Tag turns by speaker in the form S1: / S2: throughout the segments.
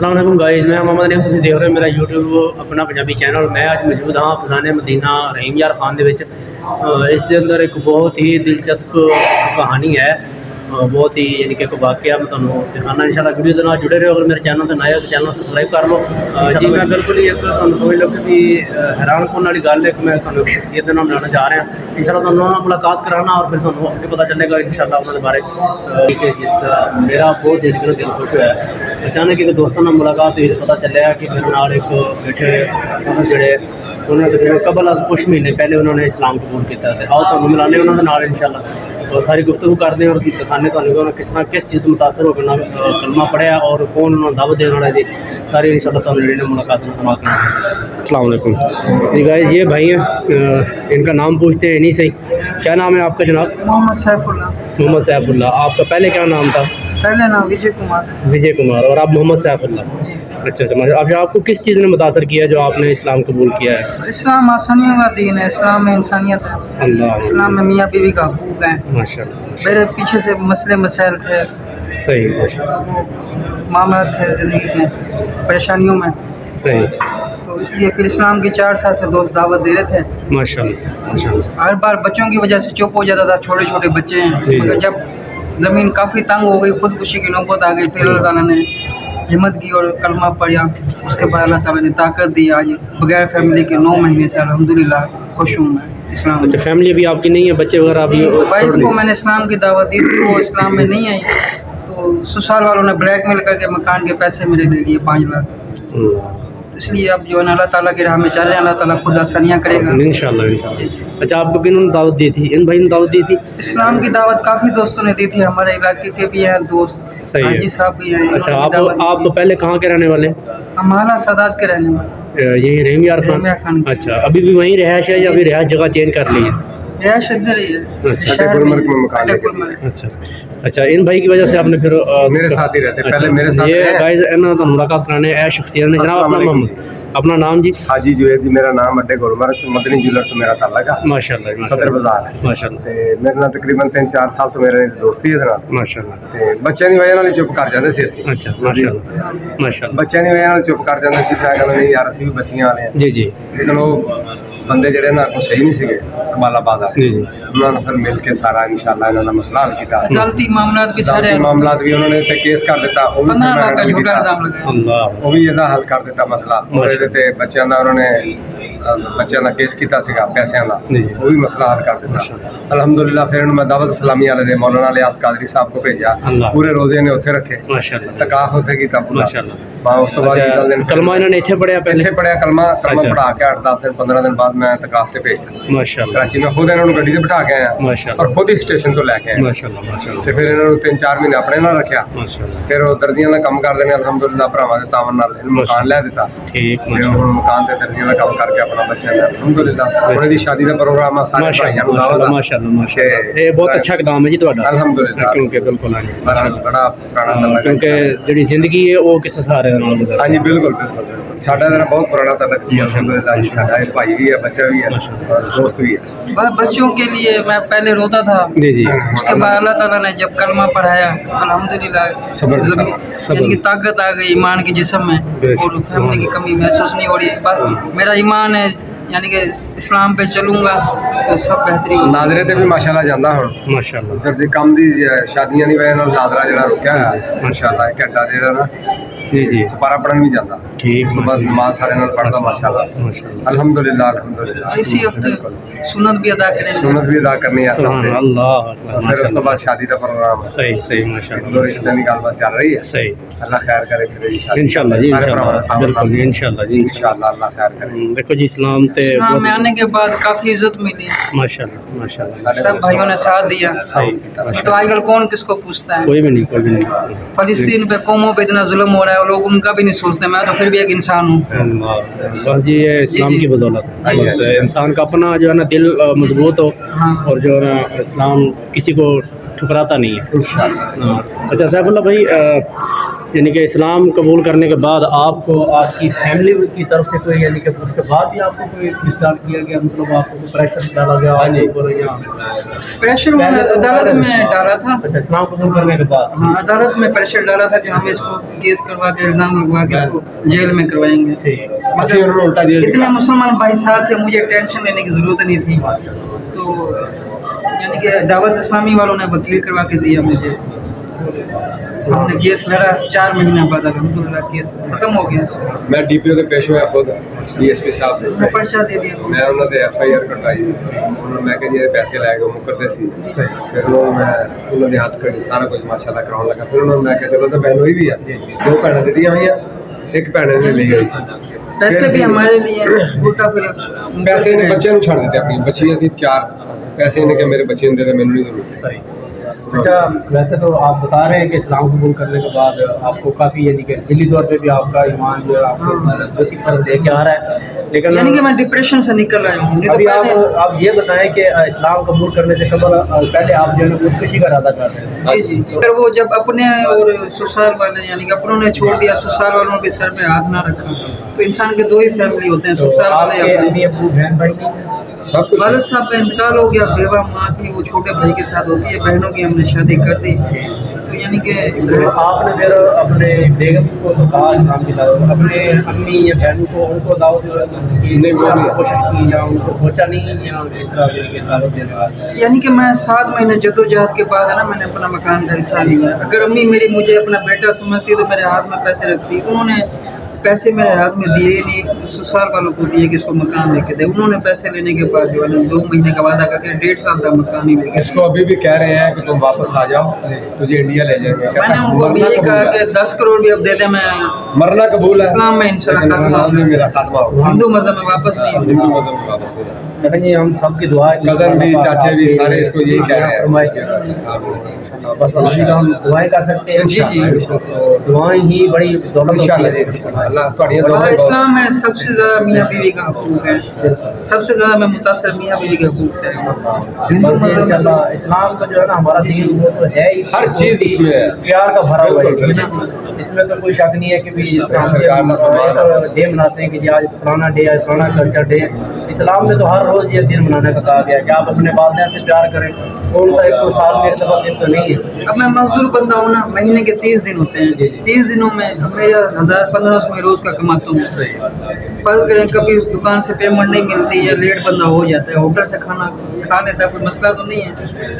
S1: السلام علیکم گائز، میں محمد نعیم، تسی دیکھ رہے ہو میرا یوٹیوب اپنا پنجابی چینل۔ میں اج موجود ہاں فضانے مدینہ رحیم یار خان دے وچ۔ اس دے اندر ایک بہت ہی دلچسپ کہانی ہے، بہت ہی یعنی کہ ایک واقعہ میں تمہیں دکھانا انشاءاللہ۔ ویڈیو دے نال جڑے رہو، اگر میرے چینل تے نئے ہو تو چینل سبسکرائب کر لو جی۔ میں بالکل ہی ایک تمہیں سمجھ لو کہ بھی حیران کرنے والی گل ہے کہ میں تمہیں ایک شخصیت کے نام ملانا جا رہا ہوں انشاءاللہ۔ تمہیں ملاقات کرانا اور پھر تمہیں آگے پتہ چلے گا انشاءاللہ انہوں کے بارے کہ جس طرح میرا بہت دل خوش ہوا ہے۔ اچانک ایک دوستوں نے ملاقات ہوئی، پتہ چلیا کہ میرے نال ایک بیٹھے جڑے انہوں نے قبل از کچھ مہینے پہلے انہوں نے اسلام قبول کیا تھا۔ آؤ تمہیں ملانے انہوں نے نال انشاءاللہ اور ساری گفتگو کرتے ہیں اور دکھانے تمہیں کس طرح کس چیز متاثر ہو کر کلمہ پڑھیا اور کون انہوں نے دعوت دینے والا جی ساری انشاءاللہ تمہیں ملاقات میں کرنا۔ السلام علیکم جی گائز، یہ بھائی ہیں، ان کا نام پوچھتے ہیں نہیں صحیح، کیا نام ہے آپ کا جناب؟
S2: محمد سیف اللہ۔
S1: محمد سیف اللہ۔ آپ کا پہلے کیا نام تھا؟
S2: پہلے نام وجے کمار۔
S1: وجے کمار، اور آپ محمد سیف اللہ
S2: جی۔
S1: اچھا اچھا، آپ کو کس چیز نے متاثر کیا جو آپ نے اسلام قبول کیا ہے؟
S2: اسلام آسانیوں کا دین ہے، اسلام میں انسانیت ہے،
S1: اللہ،
S2: اسلام میں میاں بیوی کا حقوق ہے۔
S1: ماشاء اللہ،
S2: میرے پیچھے سے مسئلے مسائل تھے،
S1: صحیح، ماشاء
S2: تو وہ معاملات تھے زندگی کے پریشانیوں میں،
S1: صحیح،
S2: تو اس لیے پھر اسلام کی 4 سال سے دوست دعوت دے رہے تھے۔
S1: ماشاء اللہ، ماشاء اللہ،
S2: ہر بار بچوں کی وجہ سے چپ ہو جاتا تھا، چھوٹے چھوٹے بچے ہیں،
S1: جی۔
S2: مگر جب زمین کافی تنگ ہو گئی، خودکشی کی نوبت آ گئی، پھر اللہ تعالیٰ نے ہمت کی اور کلمہ پڑھا، اس کے بعد اللہ تعالیٰ نے طاقت دی۔ آج بغیر فیملی کے 9 مہینے سے الحمدللہ خوش ہوں میں اسلام
S1: اچھا، فیملی بھی آپ کی نہیں ہے، بچے وغیرہ بھی؟
S2: وائف کو میں نے اسلام کی دعوت دی تھی، وہ اسلام میں نہیں آئی، تو سسرال والوں نے بلیک میل کر کے مکان کے پیسے میرے لے لیے 5 لاکھ۔ تو اس لیے اب جو ہے نا اللہ تعالیٰ کی راہ میں چل رہے ہیں، اللہ تعالیٰ خود آسانیاں کرے گا
S1: انشاءاللہ انشاءاللہ۔ اچھا، آپ کو کنہوں نے دعوت دی تھی؟ ان بھائی نے دعوت دی تھی؟
S2: اسلام کی دعوت کافی دوستوں نے دی تھی، ہمارے علاقے کے بھی ہیں دوست،
S1: صحیح ہے۔
S2: حاجی صاحب بھی ہیں۔
S1: اچھا، آپ تو پہلے کہاں کے رہنے والے؟
S2: ہمارا سادات کے رہنے والے،
S1: یہی رحیم یار
S2: رحیم یار
S1: خان؟
S2: خان۔
S1: اچھا، ابھی بھی وہیں رہائش ہے یا ابھی رہائش جگہ چینج کر لی ہے؟
S2: رہائش ادھر ہی ہے،
S1: اچھا،
S2: شہر میں گلمرگ۔
S1: اچھا اچھا، ان بھائی کی وجہ سے آپ نے پھر
S3: میرے ساتھ ہی رہتے، پہلے میرے ساتھ
S1: یہ
S3: رہے۔
S1: گائز انہوں نے ملاقات کرانے اے شخصیت نے جناب اپنا محمد اپنا نام جی؟
S3: حاجی جوید جی میرا نام، اڈے گلمرگ مدنی جولر تو میرا تعلق ہے،
S1: ماشاءاللہ،
S3: صدر بازار ہے
S1: ماشاءاللہ،
S3: تے میرے نال تقریباً 3-4 سال تو میرے دوستی ہے
S1: ماشاءاللہ۔
S3: تے بچیاں دی وجہ نال چپ کر جاندے سی اسی۔
S1: اچھا، ماشاءاللہ، ماشاءاللہ،
S3: بچیاں دی وجہ نال چپ کر جاندے سی، کہا کہ نہیں یار اسی بھی بچیاں والے ہیں،
S1: جی جی
S3: لیکن وہ بندے جڑے نا کو صحیح نہیں سیگے کمال آباد والے،
S1: جی جی،
S3: انہوں نے پھر مل کے سارا انشاءاللہ انہاں دا مسئلہ حل کیتا۔
S2: عدالتی معاملات بھی سارے
S3: عدالتی معاملات بھی انہوں نے تے کیس کر دیتا، وہ بھی
S2: 15
S3: پھر
S2: لاکھ کا
S3: میں
S2: جھوٹا الزام لگایا۔
S1: اللہ،
S3: وہ بھی ਇਹਦਾ ਹੱਲ ਕਰ ਦਿੱਤਾ ਮਸਲਾ। ਔਰ ਇਹਦੇ ਤੇ ਬੱਚਿਆਂ ਦਾ ਉਹਨਾਂ ਨੇ ਬੱਚਿਆਂ ਦਾ ਕੇਸ ਕੀਤਾ ਸੀਗਾ ਪੈਸਿਆਂ ਦਾ,
S1: ਜੀ।
S3: ਉਹ ਵੀ ਮਸਲਾ ਹੱਲ ਕਰ ਦਿੱਤਾ ਅਲਹਮਦੁਲਿਲਾ। ਫਿਰ ਇਹਨੂੰ ਮੈਂ ਦਾਵਤ ਇਸਲਾਮੀ ਵਾਲੇ ਦੇ ਮੌਲਾਨਾ ਇਲਿਆਸ ਕਾਦਰੀ ਸਾਹਿਬ ਕੋ ਭੇਜਿਆ,
S1: ਅੱਲਾਹ।
S3: ਪੂਰੇ ਰੋਜ਼ੇ ਨੇ ਉੱਥੇ ਰੱਖੇ,
S1: ماشاءاللہ،
S3: ਤਕਾਫ ਉੱਥੇ ਕੀਤਾ ਪੂਰਾ।
S1: ماشاءاللہ۔
S3: ਬਾ ਉਸ ਤੋਂ ਬਾਅਦ
S1: اچھا،
S3: 10 ਦਿਨ
S1: کلمہ انہوں نے ਇੱਥੇ پڑھیا پہلے؟
S3: ਇੱਥੇ ਪੜਿਆ ਕਲਮਾ
S1: ਅੱਛਾ।
S3: ਪੜਾ ਕੇ 8-10 ਦਿਨ 15 ਦਿਨ ਬਾਅਦ ਮੈਂ ਤਕਾਫ ਤੇ ਭੇਜਤਾ
S1: ماشاءاللہ،
S3: ਕਰਾਚੀ। ਮੈਂ ਖੁਦ ਇਹਨਾਂ ਨੂੰ ਗੱਡੀ ਤੇ ਬਿਠਾ ਕੇ ਆਇਆ
S1: ماشاءاللہ،
S3: ਔਰ ਖੁਦ ਹੀ ਸਟੇਸ਼ਨ ਤੋਂ ਲੈ ਕੇ ਆਇਆ
S1: ماشاءاللہ، ماشاءاللہ،
S3: ਤੇ ਫਿਰ ਇਹਨਾਂ ਨੂੰ 3-4 ਮਹੀਨੇ ਆਪਣੇ ਨਾਲ ਰੱਖਿਆ।
S1: ماشاءاللہ،
S3: ਫਿਰ ਉਹ ਦਰਜੀਆਂ ਦਾ ਕੰਮ ਕਰਦੇ ਨੇ ਅਲਹਮਦੁਲਿਲਾ ਭਰਾਵਾਂ ਦੇ ਤਾਵਨ ਨਾਲ ਇਹਨੂੰ ਮਕਾਨ ਲੈ ਦਿੱਤਾ।
S1: ٹھیک،
S3: ਤੇ
S1: ماشاءاللہ،
S3: ਹੁਣ ਮਕਾਨ ਤੇ ਦਰਜੀਆਂ ਦਾ ਕੰਮ ਕਰਕੇ ਆਪਣਾ ਬੱਚਿਆਂ ਦਾ ਅਲਹਮਦੁਲਿਲਾ ਉਹਨਾਂ ਦੀ شادی ਦਾ ਪ੍ਰੋਗਰਾਮ ਆ، ਸਾਰੇ ਭਾਈਆਂ ਨੂੰ ਦਾਵਤ
S1: ماشاءاللہ،
S3: ਆ
S1: ماشاءاللہ، ماشاءاللہ۔ یہ بہت اچھا اقدام ہے جی تہاڈا،
S3: الحمدللہ،
S1: کیونکہ بالکل ہاں جی،
S3: بڑا پرانا تعلق ہے۔
S1: کیونکہ جڑی زندگی ہے وہ کس سہارے نال گزر
S3: ہاں جی بالکل بالکل، ساڈا جڑا بہت پرانا تعلق سی الحمدللہ جی، ساڈا ایک بھائی بھی ہے، بچہ بھی ہے اور دوست بھی ہے۔
S2: بچوں کے لیے میں پہلے روتا تھا،
S1: جی جی،
S2: اس کے بعد اللہ تعالیٰ نے جب کلمہ پڑھایا الحمدللہ یعنی کہ طاقت آ گئی ایمان کے جسم میں، اور فیملی کی کمی محسوس نہیں ہو رہی ہے۔ بس میرا ایمان ہے یعنی کہ اسلام پہ چلوں گا تو سب بہترین ہوگا۔
S3: ناظرے تے بھی ماشاءاللہ جاندا ہوں،
S1: ماشاءاللہ،
S3: درجے کم دی شادیاں دی وجہ نال ناظرہ جڑا رکیا ہے ماشاءاللہ، ایک گھنٹہ جڑا نا
S1: جی جی،
S3: سپارہ پڑھن بھی جاتا،
S1: ٹھیک،
S3: اس کے بعد نماز سارے نال پڑھدا ماشاءاللہ
S1: ماشاءاللہ،
S3: الحمدللہ الحمدللہ۔
S2: اسی ہفتے سنت بھی ادا کریں گے۔
S3: سنت بھی ادا کرنی ہے
S1: سبحان
S3: سب،
S1: اللہ،
S3: پھر اس کے بعد شادی دا پروگرام ہے،
S1: صحیح صحیح،
S3: دو
S1: ماشاءاللہ،
S3: رشتے کی گل بات چل رہی ہے،
S1: صحیح،
S3: اللہ خیر کرے پھر انشاءاللہ،
S1: انشاءاللہ جی،
S3: سارے بھراواں دا
S1: انشاءاللہ،
S3: تعاون
S1: بالکل جی، انشاءاللہ جی،
S3: انشاءاللہ اللہ خیر کرے۔
S1: دیکھو جی، اسلام تے
S2: اسلام میں آنے کے بعد کافی عزت ملی،
S1: ماشاءاللہ، ماشاءاللہ،
S2: سب بھائیوں نے ساتھ دیا۔
S1: صحیح،
S2: تو آج کل کون کس کو پوچھتا ہے؟
S1: کوئی بھی نہیں، کوئی بھی نہیں،
S2: فلسطین پہ قوموں پہ اتنا ظلم ہو رہا ہے، وہ لوگ ان کا بھی نہیں سوچتے، میں تو پھر بھی ایک انسان ہوں۔
S1: اللہ، بس جی یہ اسلام کی بدولت ہے، بس انسان کا اپنا جو ہے نا دل مضبوط ہو،
S2: ہاں،
S1: اور جو ہے نا اسلام کسی کو ٹھکراتا نہیں ہے۔ ہاں۔ اچھا سیف اللہ بھائی، یعنی کہ اسلام قبول کرنے کے بعد آپ کو آپ کی فیملی کی طرف سے کوئی یعنی کہ اس کے بعد بھی آپ کو کوئی اسٹارٹ کیا گیا مطلب آپ کو کوئی پریشر ڈالا گیا؟
S3: ہاں جی
S2: پریشر عدالت میں ڈالا تھا.
S1: اچھا اسلام قبول کرنے کے بعد
S2: ہاں عدالت میں پریشر ڈالا تھا کہ ہم اس کو کیس کروا کے الزام لگوا کے اس کو جیل میں کروائیں گے.
S3: اسی انہوں نے الٹا جیل
S2: اتنے مسلمان بھائی ساتھ تھے, مجھے ٹینشن لینے کی ضرورت نہیں تھی. تو یعنی کہ دعوت اسلامی والوں نے وکیل کروا کے دیا مجھے. ہم نے کیس لڑا 4 مہینہ بعد الحمدللہ کیس ختم ہو گیا.
S3: میں ڈی پی او کے پیش ہوا خود ڈی ایس پی صاحب
S2: میں پرچہ دے دیا.
S3: میں انہوں نے ایف آئی آر کٹائی, انہوں نے میں کہ جی پیسے لے کے مکرتے سی. پھر انہوں نے ہاتھ کڑی سارا کچھ ماشاء اللہ کراؤن لگا. پھر انہوں نے میں کہ چلو تو بہن ہوئی بھی ہے 2 بھینیں دیتی ہوئی ہیں, ایک بھین نے لے گئی سی.
S2: پیسے بھی ہمارے لیے الٹا پھر
S3: پیسے نے بچے چھڑ دیتے اپنی بچیاں تھی 4 پیسے نے کہ میرے بچے دے دے مینوں نہیں ضرورت.
S1: صحیح. اچھا ویسے تو آپ بتا رہے ہیں کہ اسلام قبول کرنے کے بعد آپ کو کافی یعنی کہ دلی طور پہ بھی آپ کا ایمان جو ہے آپ کو مضبوطی کی طرف لے کے آ رہا ہے, لیکن
S2: یعنی کہ میں ڈپریشن سے نکل رہا ہوں.
S1: ابھی آپ یہ بتائیں کہ اسلام قبول کرنے سے پہلے آپ جو ہے خودکشی کا ارادہ کر رہے ہیں.
S2: جی جی. اگر وہ جب اپنے اور سسرال والے یعنی کہ اپنوں نے چھوڑ دیا, سسرال والوں نے بھی سر پہ ہاتھ نہ رکھا, تو انسان کے 2 ہی فیملی ہوتے ہیں, سسرال والے یا
S1: اپنے ابو بہن بھائی نہیں
S3: سب کچھ.
S2: والد صاحب کا انتقال ہو گیا, بیوہ ماں تھی وہ چھوٹے بھائی کے ساتھ ہوتی ہے, بہنوں کی ہم نے شادی کر دی. تو یعنی کہ
S1: آپ نے پھر اپنے بیگم کو تو کہا اسلام کی دعوت, اپنے امی یا بہنوں کو ان کو دعوت کی کوشش کی یا ان کو سوچا نہیں یا اس طرح دعوت دینے کا؟
S2: یعنی کہ میں 7 مہینے جدوجہد کے بعد ہے نا میں نے اپنا مکان کا حصہ لیا. اگر امی میری مجھے اپنا بیٹا سمجھتی تو میرے ہاتھ میں پیسے رکھتی. انہوں نے پیسے میرے ہاتھ میں دیے ہی نہیں, سسرال والوں کو دیے کہ اس کو مکان لے کے دے. انہوں نے پیسے لینے کے بعد جو ہے 2 مہینے کا وعدہ کر کے 1.5 سال تک مکان ہی لے گئے.
S3: اس کو ابھی بھی کہہ رہے ہیں کہ تم واپس آ جاؤ, تجھے انڈیا لے جائیں گے.
S2: میں نے ان کو بھی یہی کہا کہ 10 کروڑ بھی اب دے دیں, میں
S3: مرنا قبول ہے
S2: اسلام میں انشاءاللہ
S3: اسلام میں میرا خاتمہ ہوگا,
S2: ہندو مذہب میں واپس نہیں ہوں.
S3: ہندو مذہب میں واپس نہیں جاؤں.
S1: لیکن یہ ہم سب کی دعا ہے,
S3: کزن بھی چاچے بھی سارے اس کو یہی کہہ رہے ہیں.
S1: بس الحمدللہ ہم دعائیں کر سکتے ہیں.
S2: جی جی
S1: دعائیں ہی بڑی دولت
S3: انشاءاللہ جی انشاءاللہ اللہ تہاڈیاں
S2: اور
S3: دعائیں.
S2: اسلام میں سب سے زیادہ میاں بیوی کا حقوق ہے, سب سے زیادہ میں متاثر میاں بیوی کے حقوق سے.
S1: بس انشاءاللہ اسلام کا جو ہے نا ہمارا دین وہ تو ہے ہی,
S3: ہر چیز اس میں ہے,
S1: پیار کا بھرا ہوا ہے. اس میں تو کوئی شک نہیں ہے کہ بھی جس طرح ہم ڈے مناتے ہیں کہ جی آج فلانا ڈے ہے, فلانا کلچر ڈے ہے. اسلام میں تو ہر روز یہ دن منانے کا کہا گیا ہے کہ آپ اپنے والدین سے پیار کریں. کون سا ایک سال میں ایک دفعہ دن تو نہیں ہے.
S2: اب میں معذور بندہ ہوں نا, مہینے کے 30 دن ہوتے ہیں, 30 دنوں میں میرا 1000-1500 میں روز کا کماتا ہوں. فرض کریں کبھی اس دکان سے پیمنٹ نہیں ملتی یا لیٹ بندہ ہو جاتا ہے, ہوٹل سے کھانا کھا لیتا ہے, کوئی مسئلہ تو نہیں ہے.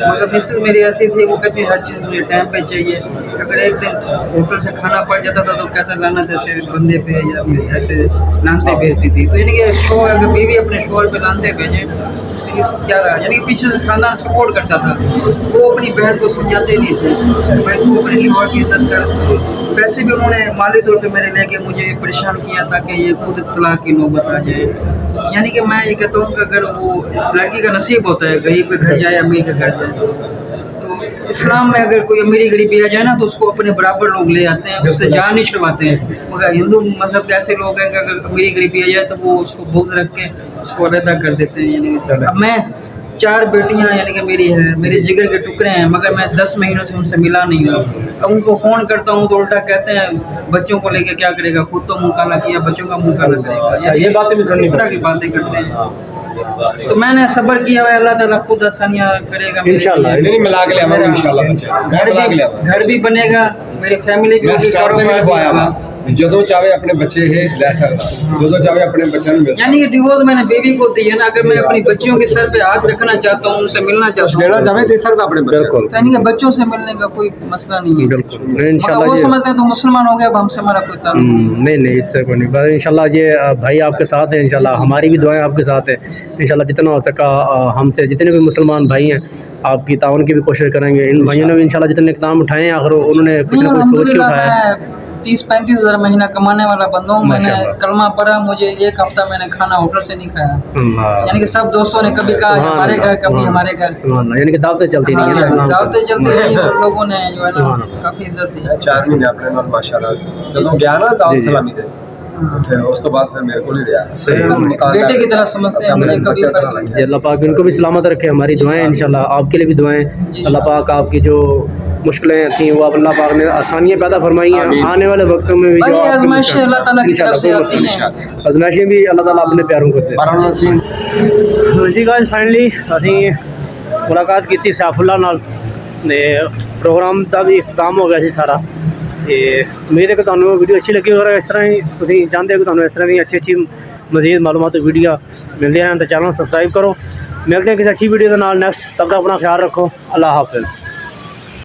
S2: مگر مثل میری ایسی تھی, وہ کہتی ہر چیز مجھے ٹائم پہ چاہیے. اگر ایک دن ہوٹل سے کھانا پڑ جاتا تھا تو کہتا لعنت ایسے بندے پہ یا ایسے لانتے بھیجتی تھی. تو یعنی کہ شوہر اگر بیوی اپنے شوہر پہ لانتے بھیجیں کیا رہا, یعنی کہ پیچھے سے خاندان سپورٹ کرتا تھا, وہ اپنی بہن کو سمجھاتے نہیں تھے میں تو اپنے شوہر کی عزت کر. ویسے بھی انہوں نے مالی طور پہ میرے لے کے مجھے پریشان کیا تھا کہ یہ خود طلاق کی نوبت آ جائے. یعنی کہ میں یہ کہتا ہوں کہ اگر وہ لڑکی کا نصیب ہوتا ہے غریب کے گھر جائے امیر کے گھر جائے, تو اسلام میں اگر کوئی امیری غریبی آ جائے نا تو اس کو اپنے برابر لوگ لے آتے ہیں, اس سے جان نہیں چھڑواتے ہیں. مگر ہندو مذہب کے ایسے لوگ ہیں کہ اگر امیری غریبی آ جائے تو وہ اس کو بغض رکھ کے اس کو علیحدہ کر دیتے ہیں. یعنی اب میں 4 بیٹیاں یعنی کہ میری ہے, میرے جگر کے ٹکڑے ہیں, مگر میں 10 مہینوں سے ان سے ملا نہیں ہوں. اب ان کو فون کرتا ہوں تو الٹا کہتے ہیں بچوں کو لے کے کیا کرے گا, خود تو منہ کالا کیا, بچوں کا منہ کالا کرے گا.
S1: یہ باتیں بھی
S2: اس طرح کی باتیں کرتے ہیں. تو میں نے صبر کیا ہے, اللہ تعالیٰ خود آسانیاں کرے گا
S1: انشاءاللہ.
S3: نہیں ملا کے لے آواں انشاءاللہ بچے
S2: گھر بھی بنے گا, میری فیملی بھی ہوگی, کاروبار.
S3: جدو چاہے اپنے بچے ہے لے سکتا, جدو چاہے اپنے بچوں میں مل سکتا.
S2: یعنی کہ ڈیوورس میں نے بیوی کو دی ہے نا, اگر میں اپنی بچیوں کے سر پہ ہاتھ رکھنا چاہتا ہوں, ان سے ملنا چاہتا ہوں,
S3: لینا چاہے دے سکتا اپنے بچے کو.
S2: تو یعنی کہ بچوں سے ملنے کا کوئی مسئلہ نہیں ہے.
S1: بالکل
S2: مگر وہ
S1: انشاءاللہ.
S2: سمجھتے ہیں تو مسلمان ہو گیا, اب ہم سے ہمارا کوئی تعلق
S1: نہیں اس سے کوئی نہیں. بس انشاءاللہ یہ بھائی آپ کے ساتھ ہیں, انشاءاللہ ہماری بھی دعائیں آپ کے ساتھ ہیں. انشاءاللہ جتنا ہو سکا ہم سے جتنے بھی مسلمان بھائی ہیں آپ کی تعاون کی بھی کوشش کریں گے. ان بھائیوں نے بھی انشاءاللہ جتنے اقدام اٹھائے ہیں آخر انہوں نے کچھ نہ کچھ سوچ کے اٹھایا ہے.
S2: 30-35 ہزار مہینہ کمانے والا بندہ ہوں. میں نے کلمہ پڑھا, مجھے 1 ہفتہ میں نے کھانا ہوٹل سے نہیں کھایا. یعنی کہ سب دوستوں نے کبھی کہا ہمارے گھر, کبھی ہمارے گھر.
S1: سبحان اللہ. یعنی کہ دعوتیں چلتی رہی ہیں,
S2: دعوتیں چلتی رہی ہیں, اور لوگوں نے جو ہے نا کافی عزت دی.
S3: 4 مہینے اپنے نال ماشاءاللہ جدوں گیا نا دعوت سلامی دے, اس تو بعد پھر میرے کو ہی رہا.
S2: بیٹے کی طرح سمجھتے ہیں مجھے, کبھی فرق نہیں.
S1: اللہ پاک ان کو بھی سلامت رکھے. ہماری دعائیں انشاءاللہ آپ کے لیے بھی دعائیں. اللہ پاک آپ کی جو مشکلیں تھیں وہ اب اللہ پاک نے آسانیاں پیدا فرمائی ہیں.
S3: آمین.
S1: آنے والے وقتوں میں بھی جو
S2: وہی
S1: آپ کے
S2: آزمائشیں اللہ تعالیٰ کی طرف سے آتی ہیں.
S1: آزمائشیں بھی اللہ تعالیٰ اپنے پیاروں کو دیتے
S3: پرانو سنگھ
S1: ہیں. جی گائز فائنلی ਅਸੀਂ ਮੁਲਾਕਾਤ ਕੀਤੀ ਸੈਫੁੱਲਾ ਨਾਲ ਤੇ ਪ੍ਰੋਗਰਾਮ ਦਾ ਵੀ ਇਖਤਤਾਮ ਹੋ ਗਿਆ ਸੀ ਸਾਰਾ. ਤੇ ਉਮੀਦ ਹੈ ਕਿ ਤੁਹਾਨੂੰ ਵੀਡੀਓ ਅੱਛੀ ਲੱਗੀ ਔਰ ਇਸ ਤਰ੍ਹਾਂ ਹੀ ਤੁਸੀਂ ਚਾਹੁੰਦੇ ਹੋ ਕਿ ਤੁਹਾਨੂੰ ਇਸ ਤਰ੍ਹਾਂ ਦੀ ਅੱਛੀ ਮਜ਼ੀਦ ਮਾਲੂਮਾਤ ਵੀਡੀਓ ਮਿਲਦੀਆਂ ਰਹਿਣ ਤਾਂ ਚੈਨਲ ਨੂੰ ਸਬਸਕ੍ਰਾਈਬ ਕਰੋ. ਮਿਲਦੇ ਹਾਂ ਕਿਸੇ ਅੱਛੀ ਵੀਡੀਓ ਦੇ ਨਾਲ ਨੈਕਸਟ. ਤਬ ਤੱਕ ਆਪਣਾ ਖਿਆਲ ਰੱਖੋ. ਅੱਲਾਹ ਹਾਫਿਜ਼.